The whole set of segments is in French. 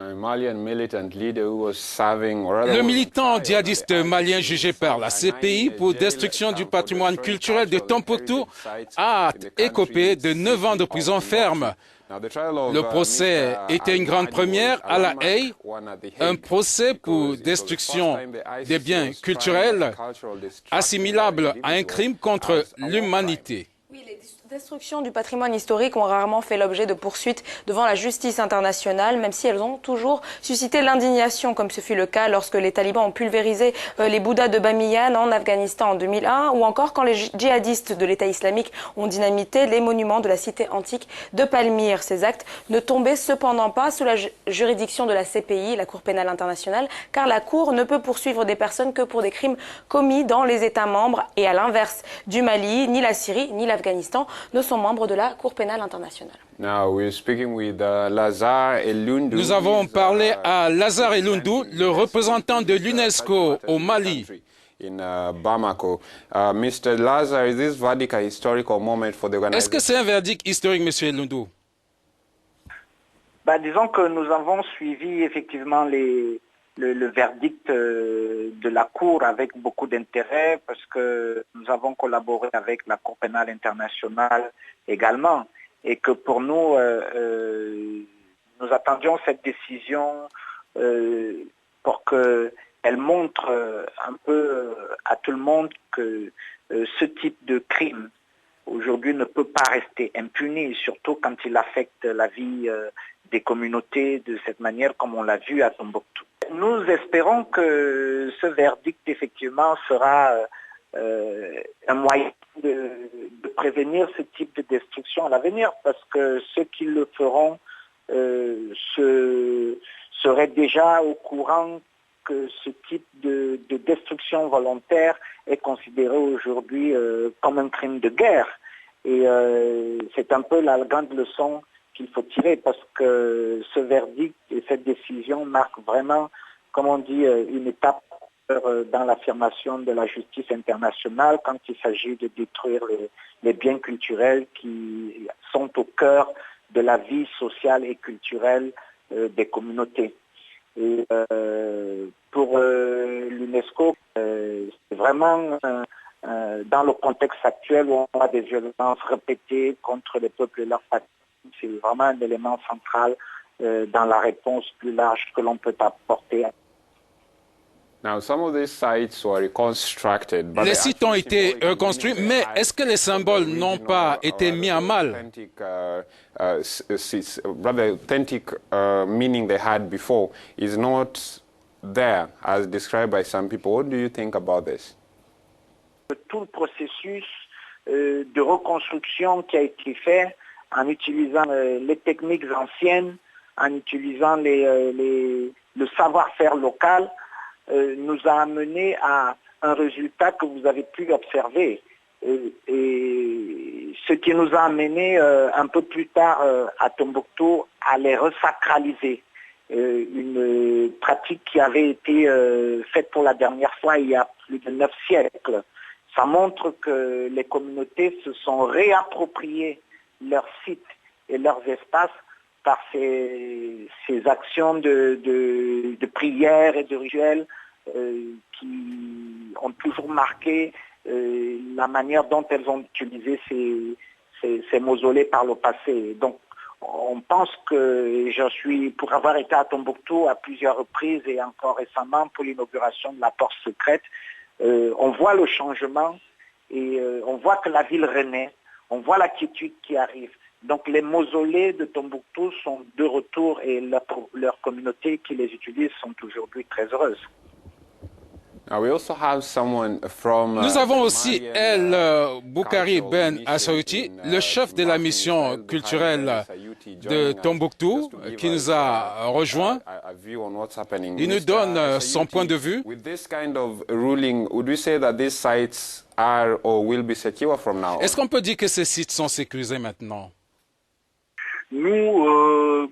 Le militant djihadiste malien jugé par la CPI pour destruction du patrimoine culturel de Tombouctou a écopé de 9 ans de prison ferme. Le procès était une grande première à La Haye, un procès pour destruction des biens culturels assimilable à un crime contre l'humanité. Les destructions du patrimoine historique ont rarement fait l'objet de poursuites devant la justice internationale, même si elles ont toujours suscité l'indignation, comme ce fut le cas lorsque les talibans ont pulvérisé les Bouddhas de Bamiyan en Afghanistan en 2001, ou encore quand les djihadistes de l'État islamique ont dynamité les monuments de la cité antique de Palmyre. Ces actes ne tombaient cependant pas sous la juridiction de la CPI, la Cour pénale internationale, car la Cour ne peut poursuivre des personnes que pour des crimes commis dans les États membres, et à l'inverse du Mali, ni la Syrie, ni l'Afghanistan ne sont membres de la Cour pénale internationale. Nous avons parlé à Lazare Elundou, le représentant de l'UNESCO au Mali. Est-ce que c'est un verdict historique, M. Elundou? Disons que nous avons suivi effectivement le verdict de la Cour avec beaucoup d'intérêt parce que nous avons collaboré avec la Cour pénale internationale également et que pour nous, nous attendions cette décision pour qu'elle montre un peu à tout le monde que ce type de crime aujourd'hui ne peut pas rester impuni, surtout quand il affecte la vie des communautés de cette manière comme on l'a vu à Tombouctou. Nous espérons que ce verdict, effectivement, sera un moyen de prévenir ce type de destruction à l'avenir, parce que ceux qui le feront seraient déjà au courant que ce type de destruction volontaire est considéré aujourd'hui comme un crime de guerre. Et c'est un peu la grande leçon qu'il faut tirer, parce que ce verdict et cette décision marquent vraiment, comme on dit, une étape dans l'affirmation de la justice internationale quand il s'agit de détruire les biens culturels qui sont au cœur de la vie sociale et culturelle des communautés. Et pour l'UNESCO, c'est vraiment dans le contexte actuel où on a des violences répétées contre les peuples et leurs patries. C'est vraiment un élément central dans la réponse plus large que l'on peut apporter. Les sites ont été reconstruits, mais est-ce que les symboles n'ont pas été mis à mal? Authentic meaning they had before is not there as described by some people. What do you think about this? Tout le processus de reconstruction qui a été fait en utilisant les techniques anciennes, en utilisant le savoir-faire local, nous a amené à un résultat que vous avez pu observer. Et ce qui nous a amené un peu plus tard à Tombouctou à les resacraliser. Une pratique qui avait été faite pour la dernière fois il y a plus de 9 siècles. Ça montre que les communautés se sont réappropriées leurs sites et leurs espaces par ces actions de prière et de rituels qui ont toujours marqué la manière dont elles ont utilisé ces mausolées par le passé. Donc on pense que pour avoir été à Tombouctou à plusieurs reprises et encore récemment pour l'inauguration de la porte secrète, on voit le changement et on voit que la ville renaît, on voit la quiétude qui arrive. Donc les mausolées de Tombouctou sont de retour et leur communauté qui les utilise sont aujourd'hui très heureuses. Nous avons aussi El Boukari Ben Assaouti, le chef de la mission culturelle de Tombouctou, qui nous a rejoints. Il nous donne son point de vue. Est-ce qu'on peut dire que ces sites sont sécurisés maintenant? Nous,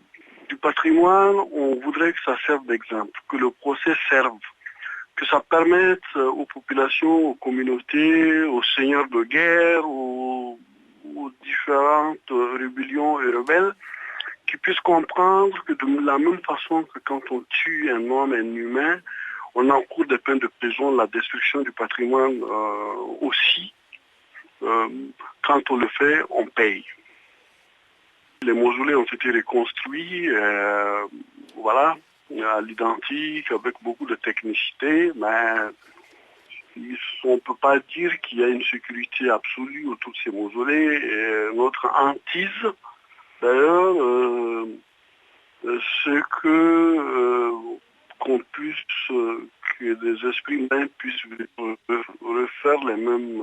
du patrimoine, on voudrait que ça serve d'exemple, que le procès serve, que ça permette aux populations, aux communautés, aux seigneurs de guerre, aux différentes rébellions et rebelles, qu'ils puissent comprendre que de la même façon que quand on tue un homme, un humain, on encourt des peines de prison, la destruction du patrimoine aussi. Quand on le fait, on paye. Les mausolées ont été reconstruits, voilà, à l'identique, avec beaucoup de technicité, mais on ne peut pas dire qu'il y a une sécurité absolue autour de ces mausolées. Et notre hantise, d'ailleurs, c'est qu'on puisse, que des esprits humains puissent refaire les mêmes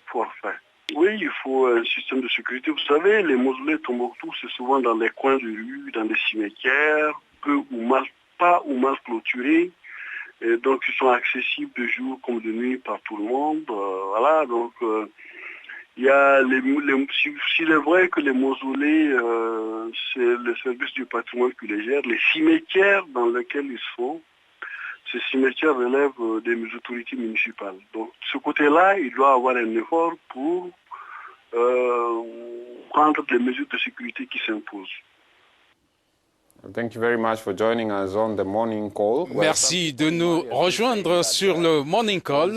forfaits. Oui, il faut un système de sécurité. Vous savez, les mausolées Tombouctou, c'est souvent dans les coins de rue, dans des cimetières, pas ou mal clôturés. Et donc, ils sont accessibles de jour comme de nuit par tout le monde. Voilà, donc, il y a s'il est vrai que les mausolées, c'est le service du patrimoine qui les gère, les cimetières dans lesquels ils sont, ces cimetières relèvent des autorités municipales. Donc, de ce côté-là, il doit y avoir un effort pour prendre des mesures de sécurité qui s'imposent. Thank you very much for joining us on the morning call. Merci de nous rejoindre sur le Morning Call.